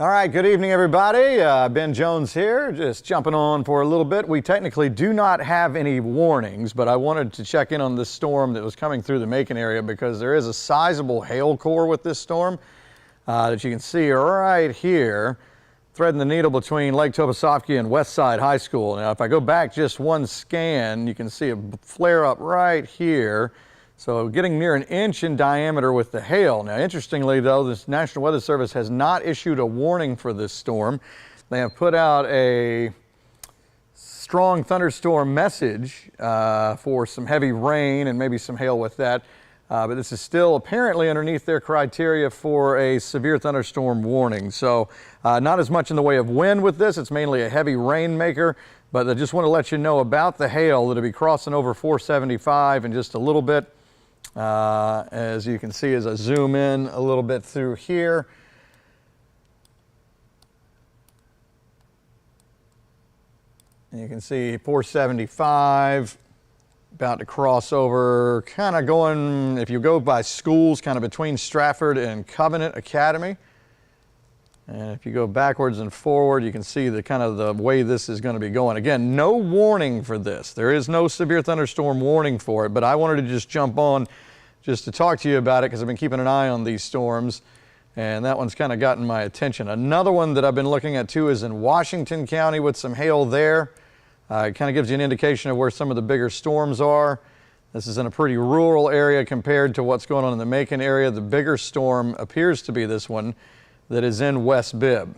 All right, good evening, everybody. Ben Jones here, just jumping on for a little bit. We technically do not have any warnings, but I wanted to check in on this storm that was coming through the Macon area because there is a sizable hail core with this storm that you can see right here, threading the needle between Lake Toposophy and Westside High School. Now, if I go back just one scan, you can see a flare up right here. So getting near an inch in diameter with the hail. Now, interestingly, though, the National Weather Service has not issued a warning for this storm. They have put out a strong thunderstorm message for some heavy rain and maybe some hail with that. But this is still apparently underneath their criteria for a severe thunderstorm warning. So not as much in the way of wind with this. It's mainly a heavy rainmaker. But I just want to let you know about the hail that'll be crossing over 475 in just a little bit. As you can see as I zoom in a little bit through here. And you can see 475 about to cross over, kind of going, if you go by schools, kind of between Stratford and Covenant Academy. And if you go backwards and forward, you can see the kind of the way this is going to be going. Again, no warning for this. There is no severe thunderstorm warning for it, but I wanted to just jump on just to talk to you about it because I've been keeping an eye on these storms, and that one's kind of gotten my attention. Another one that I've been looking at too is in Washington County with some hail there. It kind of gives you an indication of where some of the bigger storms are. This is in a pretty rural area compared to what's going on in the Macon area. The bigger storm appears to be this one that is in West Bibb.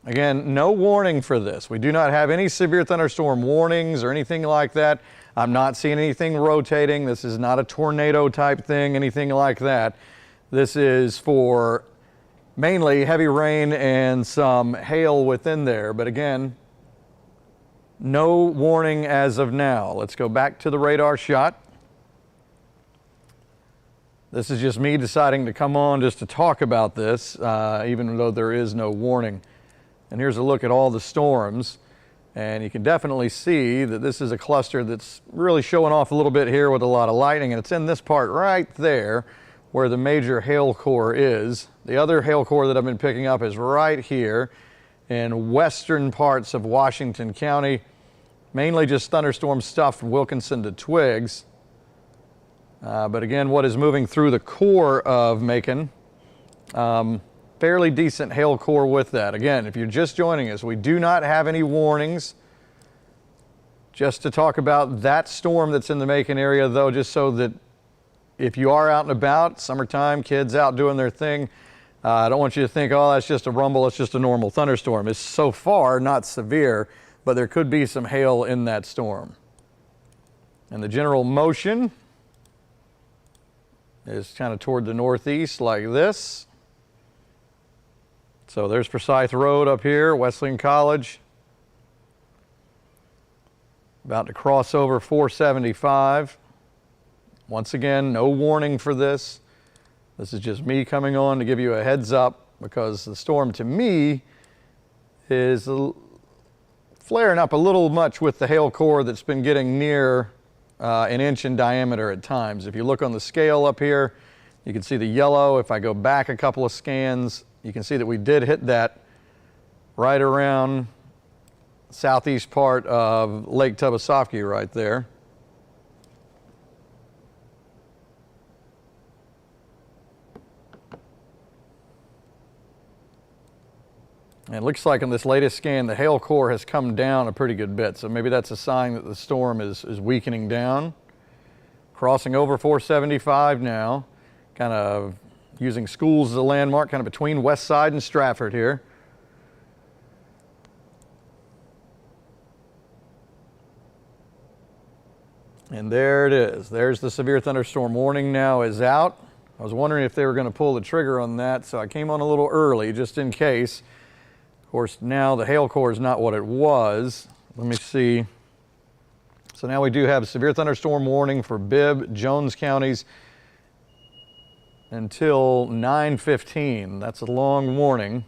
Again, no warning for this. We do not have any severe thunderstorm warnings or anything like that. I'm not seeing anything rotating. This is not a tornado type thing, anything like that. This is for mainly heavy rain and some hail within there. But again, no warning as of now. Let's go back to the radar shot. This is just me deciding to come on just to talk about this, even though there is no warning. And here's a look at all the storms. And you can definitely see that this is a cluster that's really showing off a little bit here with a lot of lightning. And it's in this part right there where the major hail core is. The other hail core that I've been picking up is right here in western parts of Washington County. Mainly just thunderstorm stuff from Wilkinson to Twiggs. But again, what is moving through the core of Macon, fairly decent hail core with that. Again, if you're just joining us, we do not have any warnings. Just to talk about that storm that's in the Macon area, though, just so that if you are out and about, summertime, kids out doing their thing, I don't want you to think, oh, that's just a rumble, it's just a normal thunderstorm. It's so far not severe, but there could be some hail in that storm. And the general motion is kind of toward the northeast like this. So there's Forsyth Road up here, Wesleyan College. About to cross over 475. Once again, no warning for this. This is just me coming on to give you a heads up because the storm to me is flaring up a little much with the hail core that's been getting near an inch in diameter at times. If you look on the scale up here, you can see the yellow. If I go back a couple of scans, you can see that we did hit that right around southeast part of Lake Toposophy right there. And it looks like in this latest scan, the hail core has come down a pretty good bit. So maybe that's a sign that the storm is weakening down. Crossing over 475 now, kind of using schools as a landmark, kind of between Westside and Stratford here. And there it is. There's the severe thunderstorm warning now is out. I was wondering if they were going to pull the trigger on that, so I came on a little early just in case. Of course, now the hail core is not what it was. Let me see. So now we do have a severe thunderstorm warning for Bibb, Jones counties until 9:15. That's a long warning.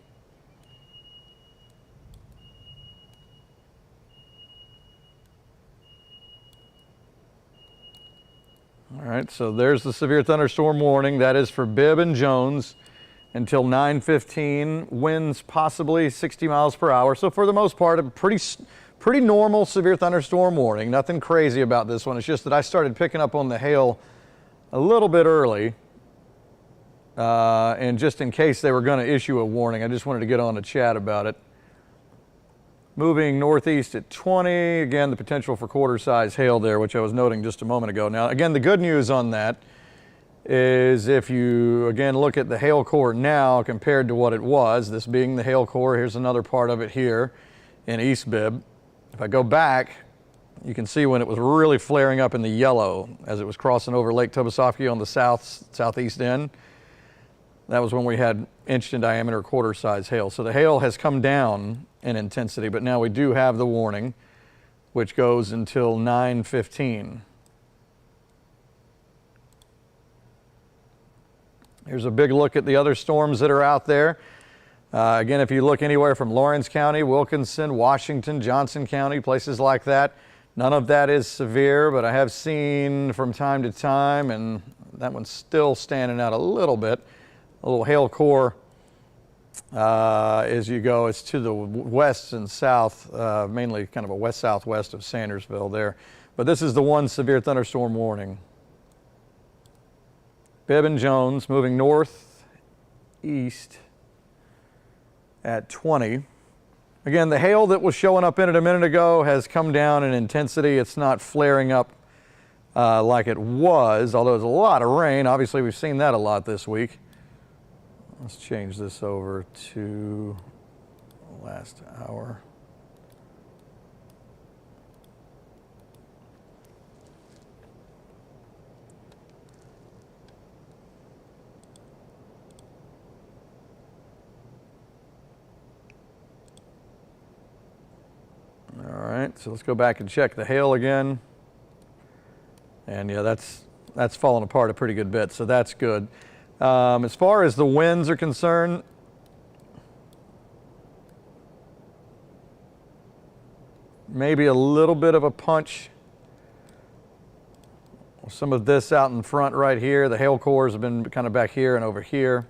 All right, so there's the severe thunderstorm warning. That is for Bibb and Jones. until 9:15. Winds possibly 60 miles per hour. So for the most part, a pretty normal severe thunderstorm warning. Nothing crazy about this one. It's just that I started picking up on the hail a little bit early. And just in case they were going to issue a warning, I just wanted to get on to chat about it. Moving northeast at 20. Again, the potential for quarter-size hail there, which I was noting just a moment ago. Now, again, the good news on that is if you, again, look at the hail core now compared to what it was, this being the hail core, here's another part of it here in East Bibb. If I go back, you can see when it was really flaring up in the yellow as it was crossing over Lake Tobosoffke on the southeast end. That was when we had inch in diameter quarter-size hail. So the hail has come down in intensity, but now we do have the warning, which goes until 9:15. Here's a big look at the other storms that are out there. Again, if you look anywhere from Lawrence County, Wilkinson, Washington, Johnson County, places like that, none of that is severe, but I have seen from time to time, and that one's still standing out a little bit, a little hail core as you go. It's to the west and south, mainly kind of a west-southwest of Sandersville there. But this is the one severe thunderstorm warning. Bibb and Jones moving northeast at 20. Again, the hail that was showing up in it a minute ago has come down in intensity. It's not flaring up like it was, although there's a lot of rain. Obviously, we've seen that a lot this week. Let's change this over to last hour. All right, so let's go back and check the hail again. And yeah, that's fallen apart a pretty good bit, so that's good. As far as the winds are concerned, maybe a little bit of a punch. Some of this out in front right here. The hail cores have been kind of back here and over here.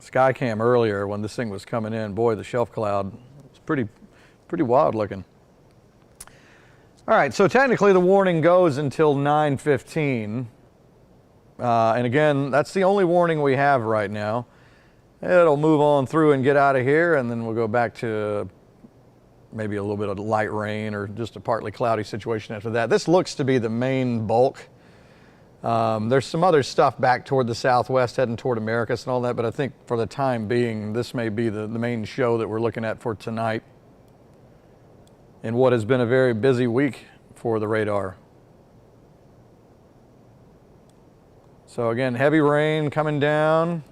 Skycam earlier when this thing was coming in, boy, the shelf cloud was pretty wild looking. All right, so technically the warning goes until 9:15. And again, that's the only warning we have right now. It'll move on through and get out of here, and then we'll go back to maybe a little bit of light rain or just a partly cloudy situation after that. This looks to be the main bulk. There's some other stuff back toward the southwest heading toward Americus and all that, but I think for the time being, this may be the main show that we're looking at for tonight in what has been a very busy week for the radar. So again, heavy rain coming down.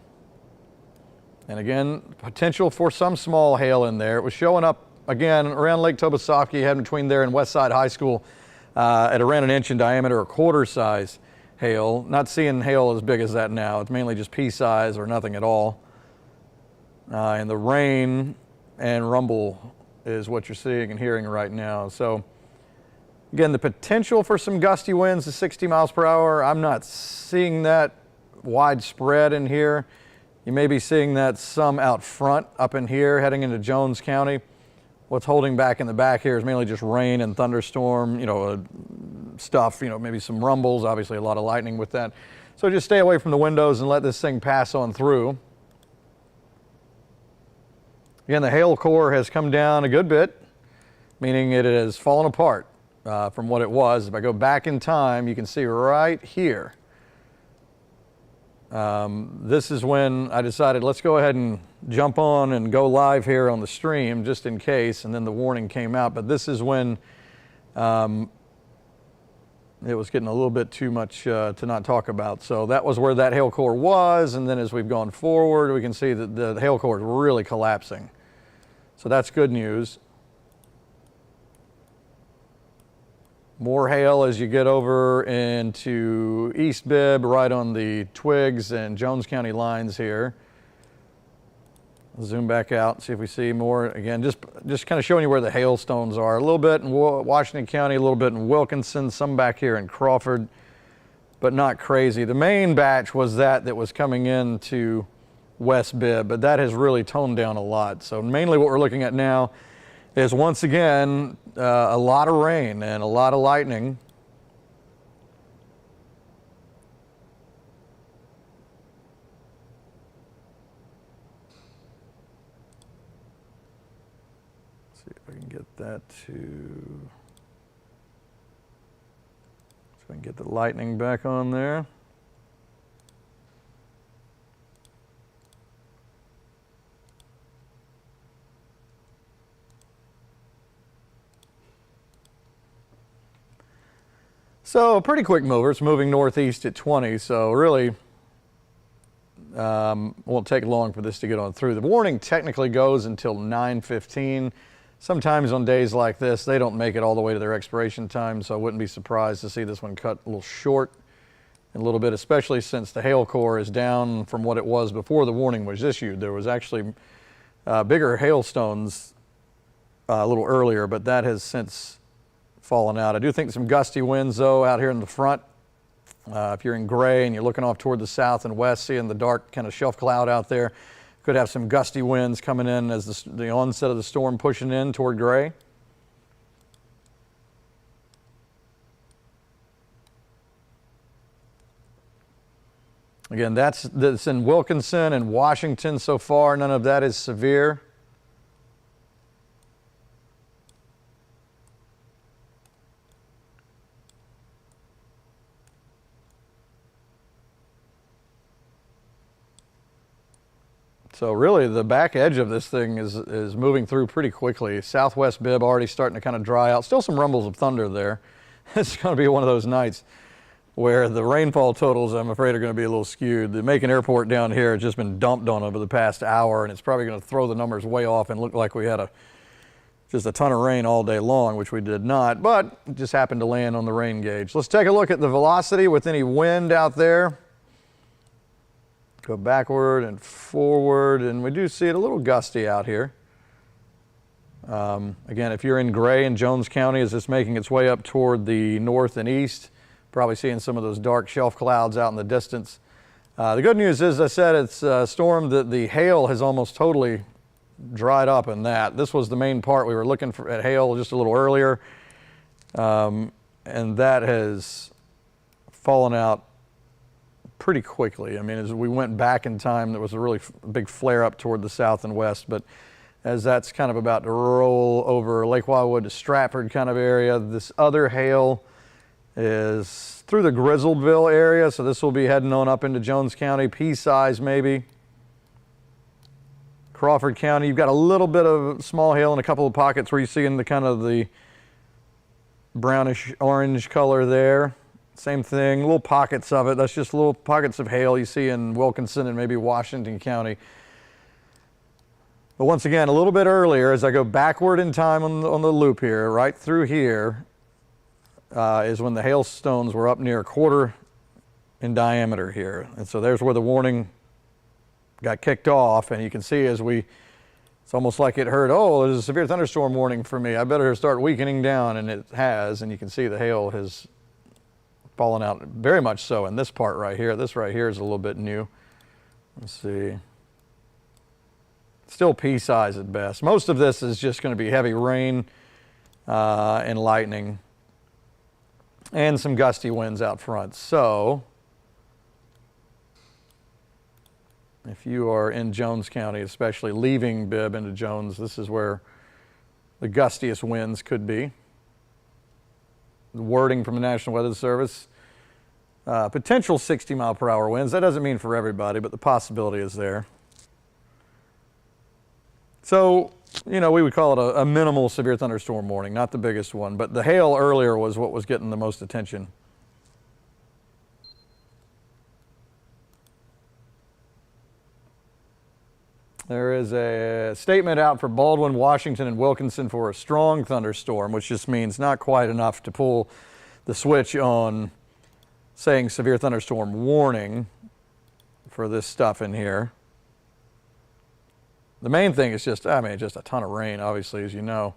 And again, potential for some small hail in there. It was showing up again around Lake Tobosoffke, heading between there and Westside High School at around an inch in diameter or quarter size hail. Not seeing hail as big as that now. It's mainly just pea size or nothing at all. And the rain and rumble is what you're seeing and hearing right now. So again, the potential for some gusty winds to 60 miles per hour, I'm not seeing that widespread in here. You may be seeing that some out front up in here heading into Jones County. What's holding back in the back here is mainly just rain and thunderstorm, stuff, maybe some rumbles, obviously a lot of lightning with that. So just stay away from the windows and let this thing pass on through. Again, the hail core has come down a good bit, meaning it has fallen apart from what it was. If I go back in time, you can see right here. This is when I decided let's go ahead and jump on and go live here on the stream just in case, and then the warning came out. But this is when it was getting a little bit too much to not talk about. So that was where that hail core was, and then as we've gone forward, we can see that the hail core is really collapsing. So that's good news. More hail as you get over into East Bibb, right on the Twiggs and Jones County lines here. Zoom back out and see if we see more. Again, just kind of showing you where the hailstones are. A little bit in Washington County, a little bit in Wilkinson, some back here in Crawford, but not crazy. The main batch was that was coming into West Bibb, but that has really toned down a lot. So mainly what we're looking at now is, once again, a lot of rain and a lot of lightning. See if I can get that to, so I can get the lightning back on there. So a pretty quick mover. It's moving northeast at 20, so really won't take long for this to get on through. The warning technically goes until 9:15. Sometimes on days like this, they don't make it all the way to their expiration time, so I wouldn't be surprised to see this one cut a little short in a little bit, especially since the hail core is down from what it was before the warning was issued. There was actually bigger hailstones a little earlier, but that has since fallen out. I do think some gusty winds, though, out here in the front. If you're in Gray and you're looking off toward the south and west, seeing the dark kind of shelf cloud out there, could have some gusty winds coming in as the onset of the storm pushing in toward Gray. Again, that's in Wilkinson and Washington so far. None of that is severe. So really the back edge of this thing is moving through pretty quickly. Southwest Bibb already starting to kind of dry out. Still some rumbles of thunder there. It's going to be one of those nights where the rainfall totals, I'm afraid, are going to be a little skewed. The Macon Airport down here has just been dumped on over the past hour, and it's probably going to throw the numbers way off and look like we had just a ton of rain all day long, which we did not, but it just happened to land on the rain gauge. Let's take a look at the velocity with any wind out there. Go backward and forward, and we do see it a little gusty out here. Again, if you're in Gray in Jones County, as it's making its way up toward the north and east, probably seeing some of those dark shelf clouds out in the distance. The good news is, as I said, it's a storm that the hail has almost totally dried up in that. This was the main part. We were looking at hail just a little earlier, and that has fallen out pretty quickly. I mean, as we went back in time, there was a really big flare up toward the south and west, but as that's kind of about to roll over Lake Wildwood to Stratford kind of area, this other hail is through the Grizzledville area, so this will be heading on up into Jones County, pea-size maybe. Crawford County, you've got a little bit of small hail in a couple of pockets where you see in the kind of the brownish orange color there. Same thing, little pockets of it. That's just little pockets of hail you see in Wilkinson and maybe Washington County. But once again, a little bit earlier, as I go backward in time on the loop here, right through here, is when the hailstones were up near a quarter in diameter here. And so there's where the warning got kicked off, and you can see it's almost like it heard, oh, there's a severe thunderstorm warning for me. I better start weakening down, and it has, and you can see the hail has fallen out very much so in this part right here. This right here is a little bit new. Let's see. Still pea-size at best. Most of this is just going to be heavy rain and lightning and some gusty winds out front. So if you are in Jones County, especially leaving Bibb into Jones, this is where the gustiest winds could be. The wording from the National Weather Service, potential 60-mile-per-hour winds. That doesn't mean for everybody, but the possibility is there. So, you know, we would call it a minimal severe thunderstorm warning, not the biggest one, but the hail earlier was what was getting the most attention. There is a statement out for Baldwin, Washington, and Wilkinson for a strong thunderstorm, which just means not quite enough to pull the switch on saying severe thunderstorm warning for this stuff in here. The main thing is just, I mean, just a ton of rain, obviously, as you know.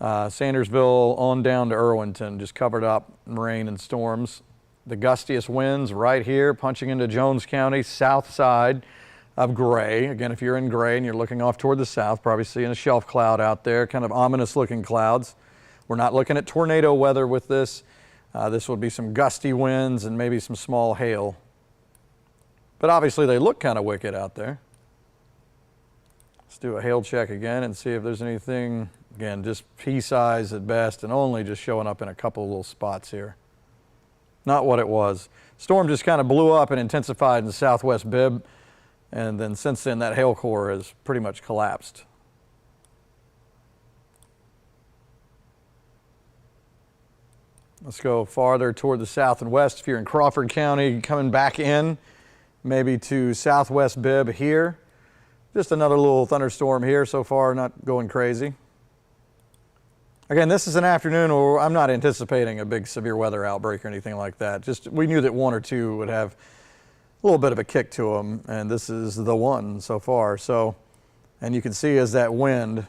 Sandersville on down to Irwinton, just covered up in rain and storms. The gustiest winds right here, punching into Jones County, south side of Gray. Again, if you're in Gray and you're looking off toward the south, probably seeing a shelf cloud out there, kind of ominous looking clouds. We're not looking at tornado weather with this. This would be some gusty winds and maybe some small hail. But obviously they look kind of wicked out there. Let's do a hail check again and see if there's anything, again, just pea-size at best and only just showing up in a couple of little spots here. Not what it was. Storm just kind of blew up and intensified in the southwest Bibb, and then since then that hail core has pretty much collapsed. Let's go farther toward the south and west. If you're in Crawford County, coming back in, maybe to southwest Bibb here. Just another little thunderstorm here so far, not going crazy. Again, this is an afternoon where I'm not anticipating a big severe weather outbreak or anything like that. Just we knew that one or two would have a little bit of a kick to them, and this is the one so far. So, and you can see as that wind,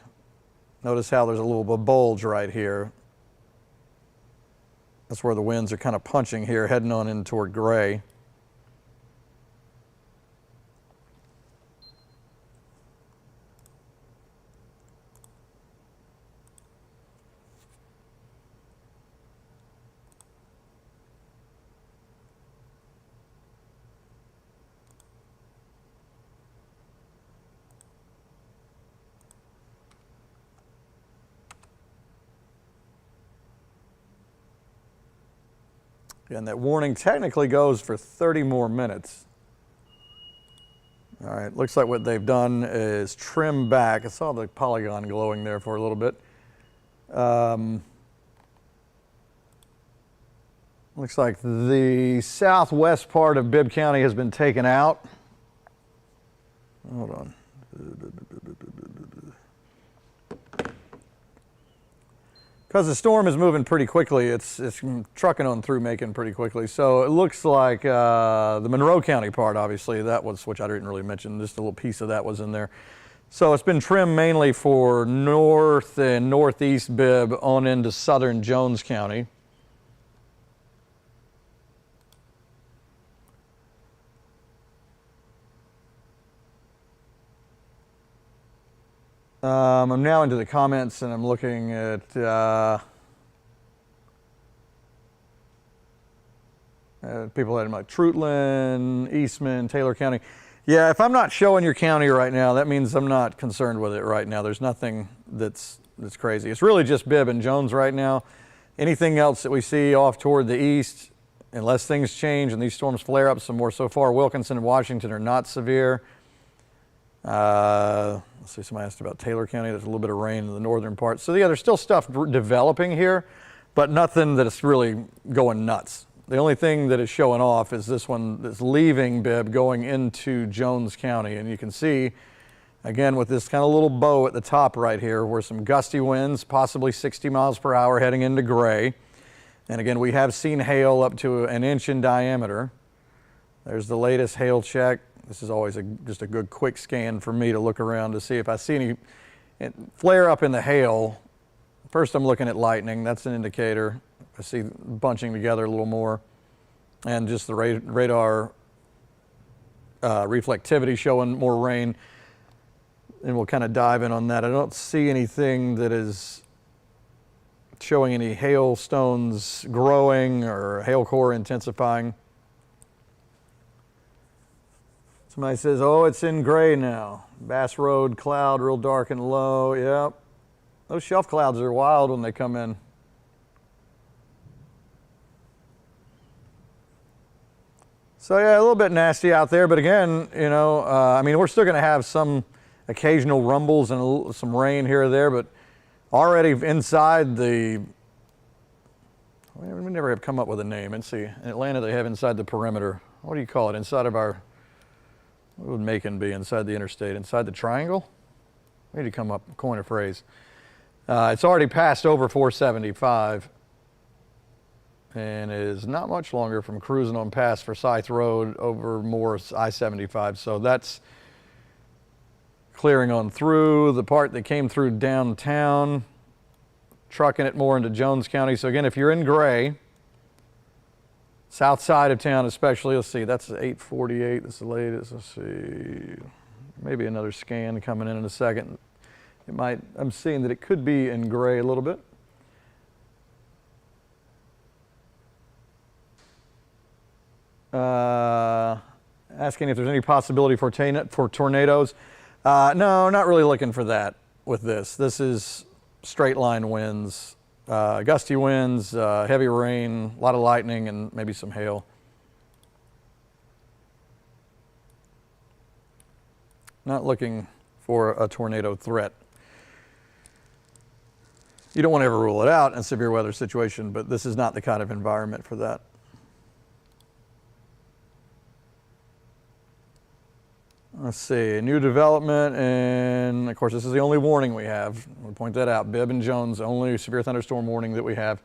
notice how there's a little bit of bulge right here. That's where the winds are kind of punching here, heading on in toward Gray. And that warning technically goes for 30 more minutes. All right, looks like what they've done is trim back. I saw the polygon glowing there for a little bit. Looks like the southwest part of Bibb County has been taken out. Hold on. Because the storm is moving pretty quickly, it's trucking on through Macon pretty quickly. So it looks like the Monroe County part, obviously, that was, which I didn't really mention, just a little piece of that was in there. So it's been trimmed mainly for north and northeast Bibb on into southern Jones County. I'm now into the comments and I'm looking at people that are like Trutland, Eastman, Taylor County. Yeah, if I'm not showing your county right now, that means I'm not concerned with it right now. There's nothing that's crazy. It's really just Bibb and Jones right now. Anything else that we see off toward the east, unless things change and these storms flare up some more. So far, Wilkinson and Washington are not severe. Let's see, somebody asked about Taylor County. There's a little bit of rain in the northern part. So yeah, there's still stuff developing here, but nothing that is really going nuts. The only thing that is showing off is this one that's leaving Bibb going into Jones County. And you can see, again, with this kind of little bow at the top right here, where some gusty winds, possibly 60 miles per hour heading into Gray. And again, we have seen hail up to an inch in diameter. There's the latest hail check. This is always just a good quick scan for me to look around to see if I see any flare up in the hail. First I'm looking at lightning, that's an indicator. I see bunching together a little more. And just the radar reflectivity showing more rain. And we'll kind of dive in on that. I don't see anything that is showing any hailstones growing or hail core intensifying. Somebody says, oh, it's in Gray now. Bass Road cloud, real dark and low. Yep. Those shelf clouds are wild when they come in. So yeah, a little bit nasty out there, but again, you know, I mean, we're still going to have some occasional rumbles and some rain here or there, but already inside the, we never have come up with a name. Let's see, in Atlanta they have inside the perimeter. What do you call it? Inside of our, what would Macon be inside the interstate? Inside the triangle? We need to come up, coin a phrase. It's already passed over 475 and is not much longer from cruising on past Forsyth Road over Morris I-75. So that's clearing on through. The part that came through downtown, trucking it more into Jones County. So again, if you're in Gray, south side of town especially, let's see, that's 8:48, that's the latest. Let's see, maybe another scan coming in a second. It might, I'm seeing that it could be in Gray a little bit. Asking if there's any possibility for tornadoes. No, not really looking for that with this. This is straight line winds, gusty winds, heavy rain, a lot of lightning, and maybe some hail. Not looking for a tornado threat. You don't want to ever rule it out in a severe weather situation, but this is not the kind of environment for that. Let's see, new development, and of course this is the only warning we have. We'll point that out. Bibb and Jones, only severe thunderstorm warning that we have.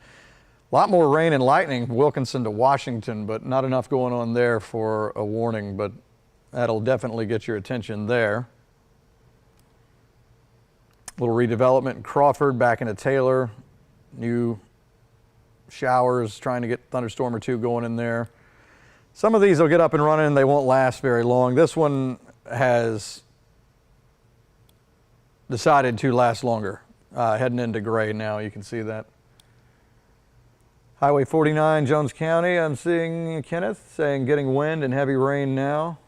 A lot more rain and lightning, Wilkinson to Washington, but not enough going on there for a warning, but that'll definitely get your attention there. Little redevelopment in Crawford, back into Taylor. New showers, trying to get a thunderstorm or two going in there. Some of these will get up and running, they won't last very long. This one has decided to last longer, heading into Gray now, you can see that. Highway 49, Jones County, I'm seeing Kenneth saying getting wind and heavy rain now.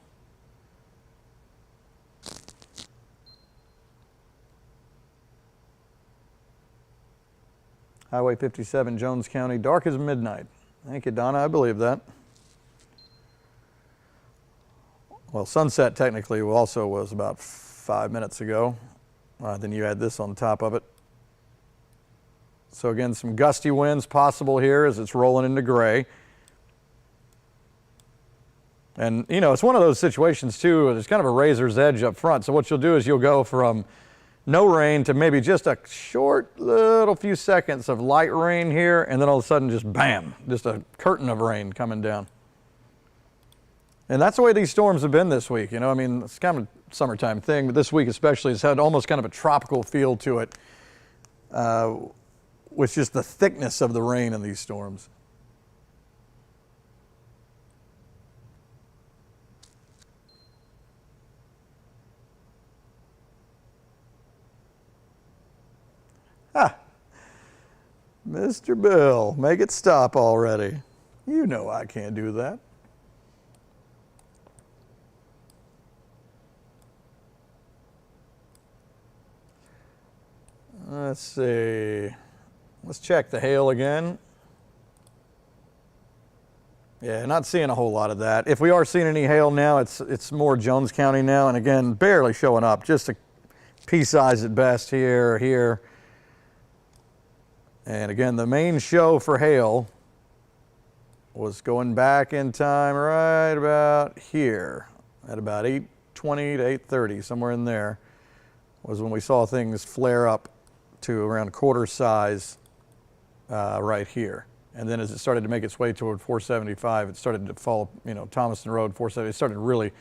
Highway 57, Jones County, dark as midnight. Thank you, Donna, I believe that. Well, sunset technically also was about 5 minutes ago. Then you add this on top of it. So again, some gusty winds possible here as it's rolling into Gray. And you know, it's one of those situations too, where there's kind of a razor's edge up front. So what you'll do is you'll go from no rain to maybe just a short little few seconds of light rain here, and then all of a sudden just bam, just a curtain of rain coming down. And that's the way these storms have been this week. You know, I mean, it's kind of a summertime thing, but this week especially has had almost kind of a tropical feel to it, with just the thickness of the rain in these storms. Ah, Mr. Bill, make it stop already. You know I can't do that. Let's see. Let's check the hail again. Yeah, not seeing a whole lot of that. If we are seeing any hail now, it's more Jones County now, and again, barely showing up. Just a pea size at best here. And again, the main show for hail was going back in time right about here, at about 8:20 to 8:30, somewhere in there, was when we saw things flare up to around quarter size right here. And then as it started to make its way toward 475, it started to fall, you know, Thomaston Road, 470, it started to really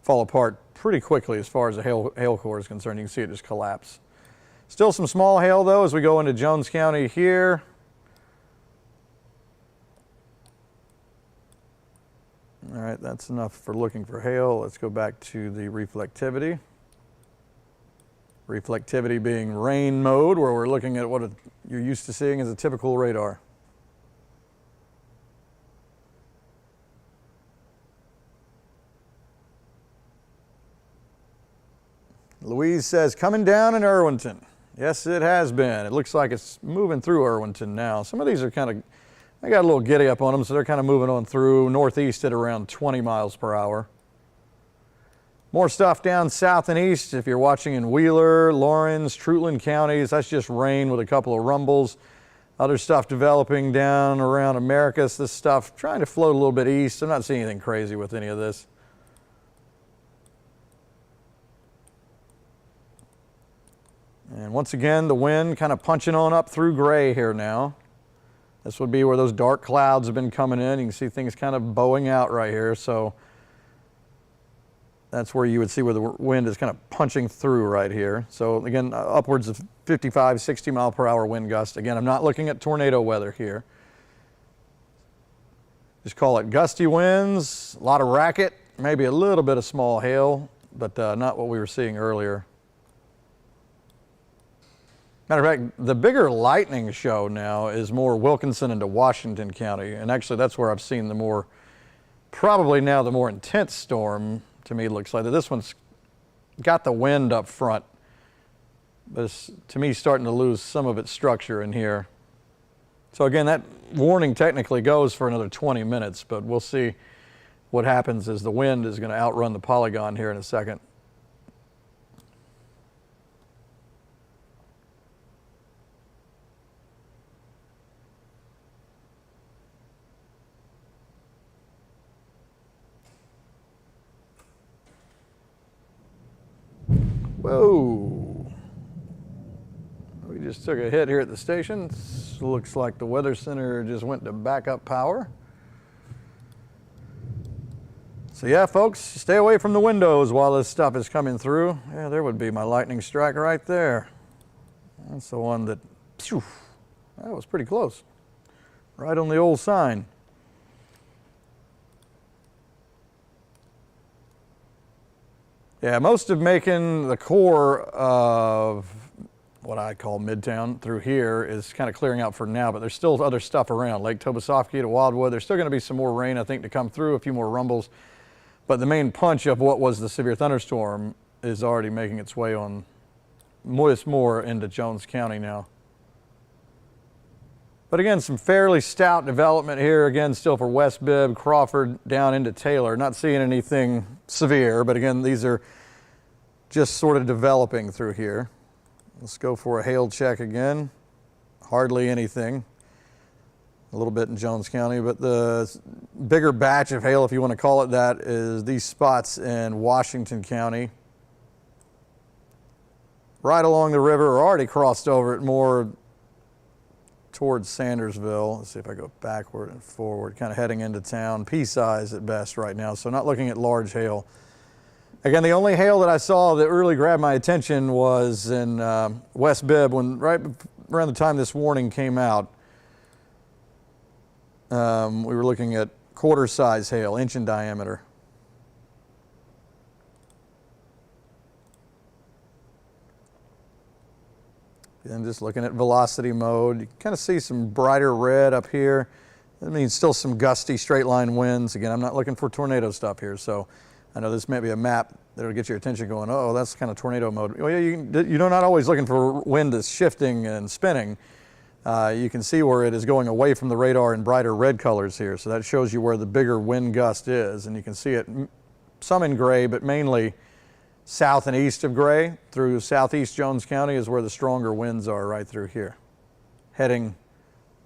fall apart pretty quickly as far as the hail core is concerned. You can see it just collapse. Still some small hail though as we go into Jones County here. All right, that's enough for looking for hail. Let's go back to the reflectivity. Reflectivity being rain mode, where we're looking at what you're used to seeing as a typical radar. Louise says, coming down in Irwinton. Yes, it has been. It looks like it's moving through Irwinton now. Some of these are kind of, I got a little giddy up on them, so they're kind of moving on through northeast at around 20 miles per hour. More stuff down south and east. If you're watching in Wheeler, Lawrence, Trutland counties, that's just rain with a couple of rumbles. Other stuff developing down around Americus. This stuff trying to float a little bit east. I'm not seeing anything crazy with any of this. And once again, the wind kind of punching on up through Gray here now. This would be where those dark clouds have been coming in. You can see things kind of bowing out right here. So That's where you would see where the wind is kind of punching through right here. So again, upwards of 55, 60 mile per hour wind gust. Again, I'm not looking at tornado weather here. Just call it gusty winds, a lot of racket, maybe a little bit of small hail, but not what we were seeing earlier. Matter of fact, the bigger lightning show now is more Wilkinson into Washington County. And actually that's where I've seen the more, probably now the more intense storm. To me, looks like that. This one's got the wind up front, but it's, to me, starting to lose some of its structure in here. So again, that warning technically goes for another 20 minutes, but we'll see what happens as the wind is going to outrun the polygon here in a second. Whoa, we just took a hit here at the station. Looks like the Weather Center just went to backup power. So yeah, folks, stay away from the windows while this stuff is coming through. Yeah, there would be my lightning strike right there. That's the one that, phew, that was pretty close. Right on the old sign. Yeah, most of Macon, the core of what I call Midtown through here is kind of clearing out for now, but there's still other stuff around. Lake Tobosoffke to Wildwood. There's still going to be some more rain, I think, to come through, a few more rumbles. But the main punch of what was the severe thunderstorm is already making its way on more into Jones County now. But again, some fairly stout development here. Again, still for West Bibb, Crawford, down into Taylor. Not seeing anything severe, but again, these are just sort of developing through here. Let's go for a hail check again. Hardly anything. A little bit in Jones County, but the bigger batch of hail, if you want to call it that, is these spots in Washington County. Right along the river, or already crossed over it more towards Sandersville. Let's see if I go backward and forward, kind of heading into town. Pea-size at best right now, so not looking at large hail. Again, the only hail that I saw that really grabbed my attention was in West Bibb, when right around the time this warning came out. We were looking at quarter-size hail, inch in diameter. And just looking at velocity mode, you kind of see some brighter red up here. That means still some gusty straight line winds. Again, I'm not looking for tornado stuff here, so I know this may be a map that'll get your attention going, oh, that's kind of tornado mode. Well, yeah, you're not always looking for wind that's shifting and spinning. You can see where it is going away from the radar in brighter red colors here. So that shows you where the bigger wind gust is. And you can see it some in gray, but mainly south and east of gray. Through southeast Jones County is where the stronger winds are, right through here, heading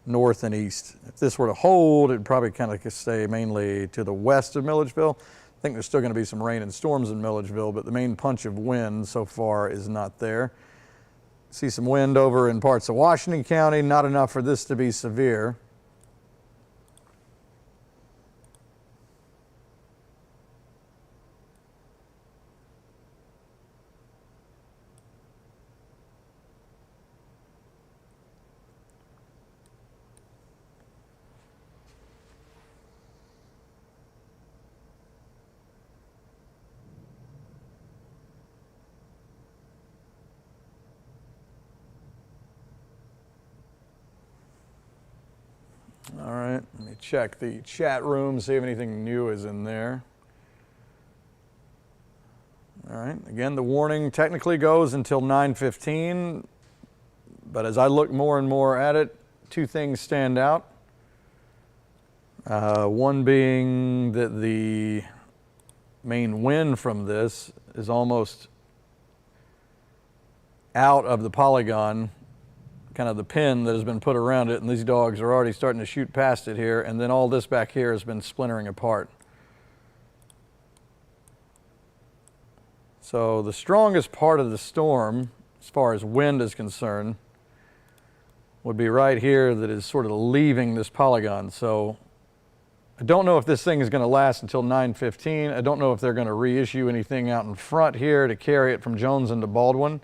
north and east. If this were to hold, it'd probably kind of stay mainly to the west of Milledgeville. I think there's still going to be some rain and storms in Milledgeville, but the main punch of wind so far is not there. See some wind over in parts of Washington County, not enough for this to be severe. All right, let me check the chat room, see if anything new is in there. All right, again, the warning technically goes until 9:15, but as I look more and more at it, two things stand out. One being that the main wind from this is almost out of the polygon, kind of the pin that has been put around it, and these dogs are already starting to shoot past it here, and then all this back here has been splintering apart. So the strongest part of the storm, as far as wind is concerned, would be right here that is sort of leaving this polygon. So I don't know if this thing is going to last until 9:15. I don't know if they're going to reissue anything out in front here to carry it from Jones into Baldwin.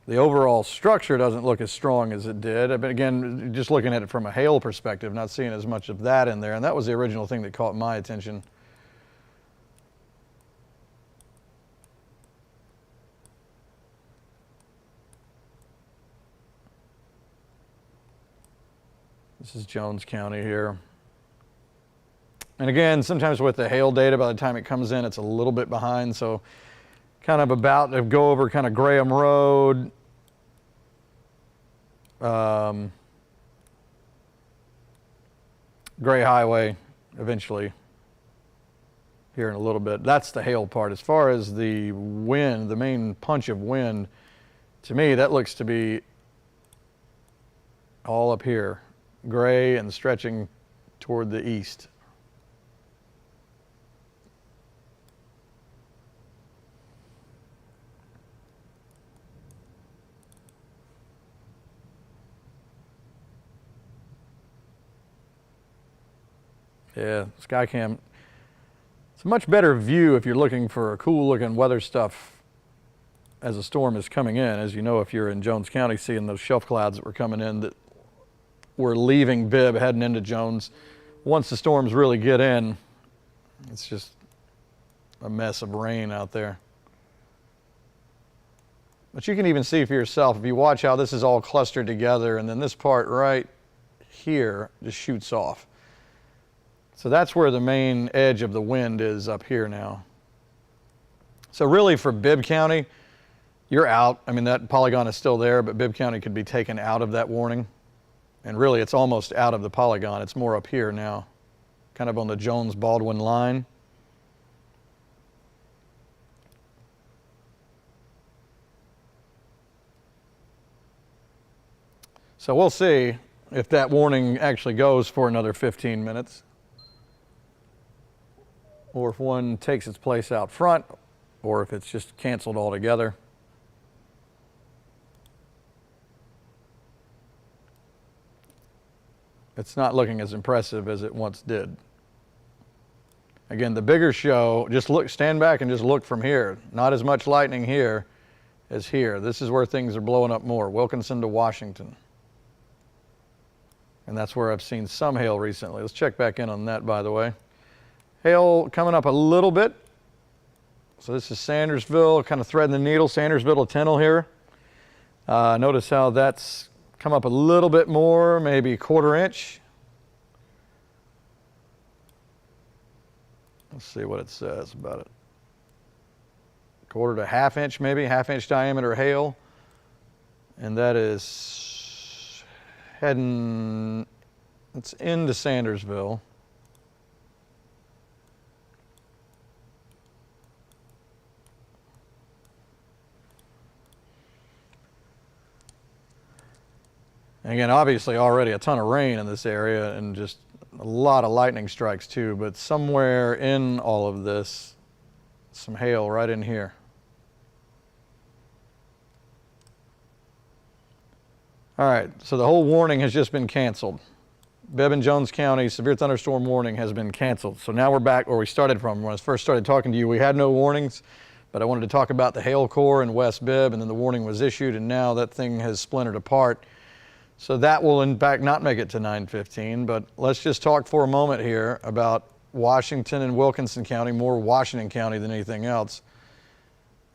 The overall structure doesn't look as strong as it did. But again, just looking at it from a hail perspective, not seeing as much of that in there. And that was the original thing that caught my attention. This is Jones County here. And again, sometimes with the hail data, by the time it comes in, it's a little bit behind. So kind of about to go over kind of Graham Road. Gray Highway eventually here in a little bit. That's the hail part. As far as the wind, the main punch of wind, to me that looks to be all up here, gray and stretching toward the east. Yeah, Skycam, it's a much better view if you're looking for a cool looking weather stuff as a storm is coming in. As you know, if you're in Jones County, seeing those shelf clouds that were coming in that were leaving Bibb, heading into Jones. Once the storms really get in, it's just a mess of rain out there. But you can even see for yourself, if you watch how this is all clustered together, and then this part right here just shoots off. So that's where the main edge of the wind is, up here now. So really for Bibb County, you're out. I mean, that polygon is still there, but Bibb County could be taken out of that warning. And really it's almost out of the polygon. It's more up here now, kind of on the Jones-Baldwin line. So we'll see if that warning actually goes for another 15 minutes. Or if one takes its place out front, or if it's just canceled altogether. It's not looking as impressive as it once did. Again, the bigger show, just look, stand back and just look from here. Not as much lightning here as here. This is where things are blowing up more. Wilkinson to Washington. And that's where I've seen some hail recently. Let's check back in on that, by the way. Hail coming up a little bit. So this is Sandersville, kind of threading the needle. Sandersville to Tennille here. Notice how that's come up a little bit more, maybe a quarter inch. Let's see what it says about it. Quarter to half inch, maybe, half-inch diameter hail. And that is heading, it's into Sandersville. Again, obviously already a ton of rain in this area and just a lot of lightning strikes too, but somewhere in all of this, some hail right in here. All right, so the whole warning has just been canceled. Bibb and Jones County severe thunderstorm warning has been canceled. So now we're back where we started from. When I first started talking to you, we had no warnings, but I wanted to talk about the hail core in West Bibb, and then the warning was issued, and now that thing has splintered apart. So that will in fact not make it to 9:15, but let's just talk for a moment here about Washington and Wilkinson County, more Washington County than anything else.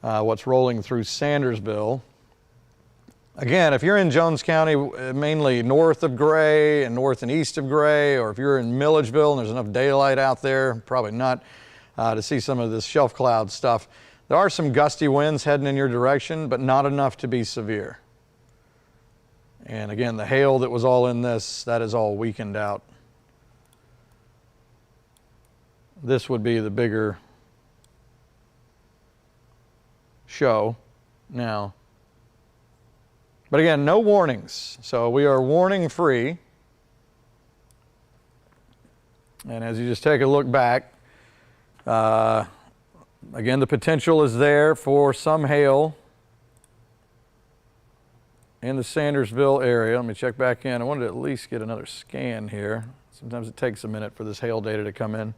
What's rolling through Sandersville. Again, if you're in Jones County, mainly north of Gray and north and east of Gray, or if you're in Milledgeville and there's enough daylight out there, probably not, to see some of this shelf cloud stuff. There are some gusty winds heading in your direction, but not enough to be severe. And again, the hail that was all in this, that is all weakened out. This would be the bigger show now. But again, no warnings. So we are warning free. And as you just take a look back, again, the potential is there for some hail in the Sandersville area. Let me check back in. I wanted to at least get another scan here. Sometimes it takes a minute for this hail data to come in.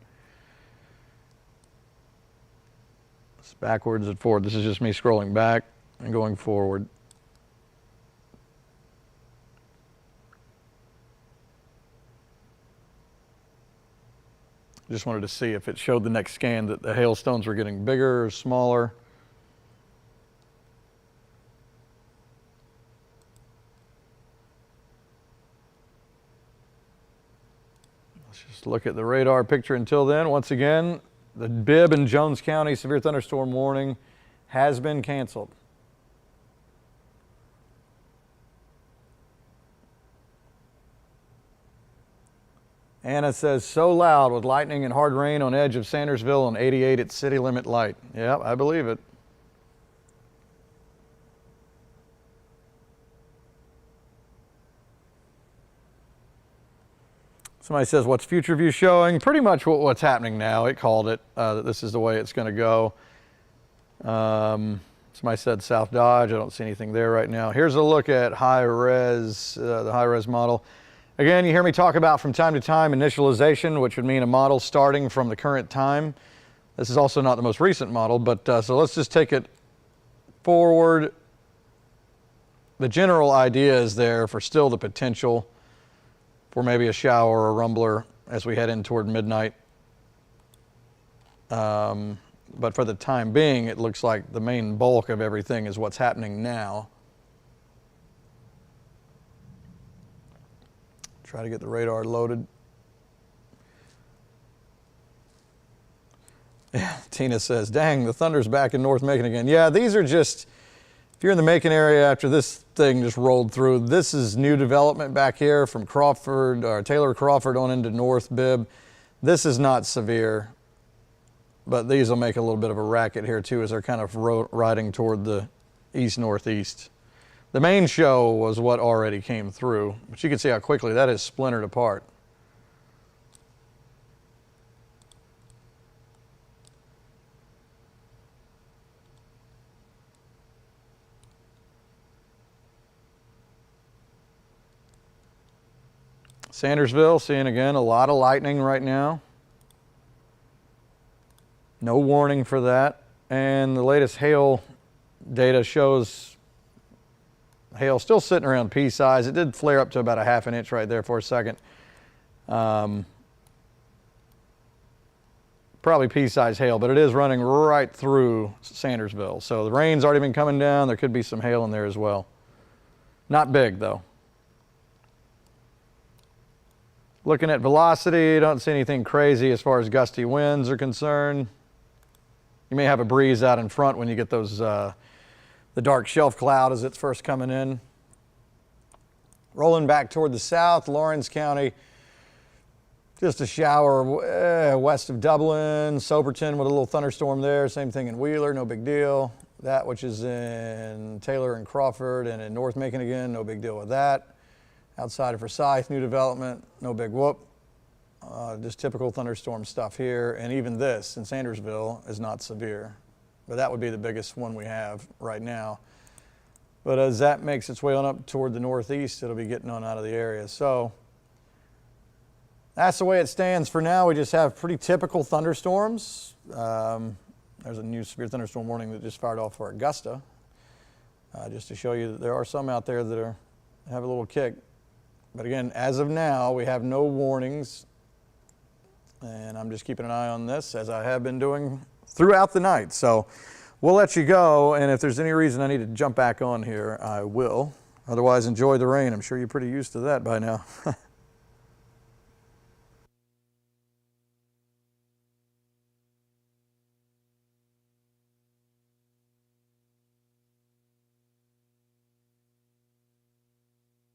It's backwards and forward. This is just me scrolling back and going forward. Just wanted to see if it showed the next scan that the hailstones were getting bigger or smaller. Let's just look at the radar picture until then. Once again, the Bibb and Jones County severe thunderstorm warning has been canceled. Anna says, so loud with lightning and hard rain on edge of Sandersville on 88 at city limit light. Yep, I believe it. Somebody says, what's Future View showing? Pretty much what's happening now. It called it, that this is the way it's going to go. Somebody said South Dodge. I don't see anything there right now. Here's a look at high-res, the high-res model. Again, you hear me talk about from time to time initialization, which would mean a model starting from the current time. This is also not the most recent model, but so let's just take it forward. The general idea is there for still the potential for maybe a shower or a rumbler as we head in toward midnight. But for the time being, it looks like the main bulk of everything is what's happening now. Try to get the radar loaded. Yeah, Tina says, dang, the thunder's back in North Macon again. Yeah, these are just, if you're in the Macon area after this thing just rolled through, this is new development back here from Crawford, or Taylor Crawford on into North Bibb. This is not severe, but these will make a little bit of a racket here too as they're kind of riding toward the east-northeast. The main show was what already came through, but you can see how quickly that is splintered apart. Sandersville, seeing again a lot of lightning right now. No warning for that. And the latest hail data shows hail still sitting around pea size. It did flare up to about a ½ an inch right there for a second. Probably pea size hail, but it is running right through Sandersville. So the rain's already been coming down. There could be some hail in there as well. Not big though. Looking at velocity, don't see anything crazy as far as gusty winds are concerned. You may have a breeze out in front when you get those the dark shelf cloud as it's first coming in. Rolling back toward the south, Lawrence County, just a shower west of Dublin, Soperton with a little thunderstorm there. Same thing in Wheeler, no big deal. That which is in Taylor and Crawford and in North Macon again, no big deal with that. Outside of Forsyth, new development, no big whoop. Just typical thunderstorm stuff here. And even this in Sandersville is not severe. But that would be the biggest one we have right now. But as that makes its way on up toward the northeast, it'll be getting on out of the area. So that's the way it stands for now. We just have pretty typical thunderstorms. There's a new severe thunderstorm warning that just fired off for Augusta. Just to show you that there are some out there that have a little kick. But again, as of now, we have no warnings. And I'm just keeping an eye on this as I have been doing throughout the night. So we'll let you go, and if there's any reason I need to jump back on here, I will. Otherwise, enjoy the rain. I'm sure you're pretty used to that by now.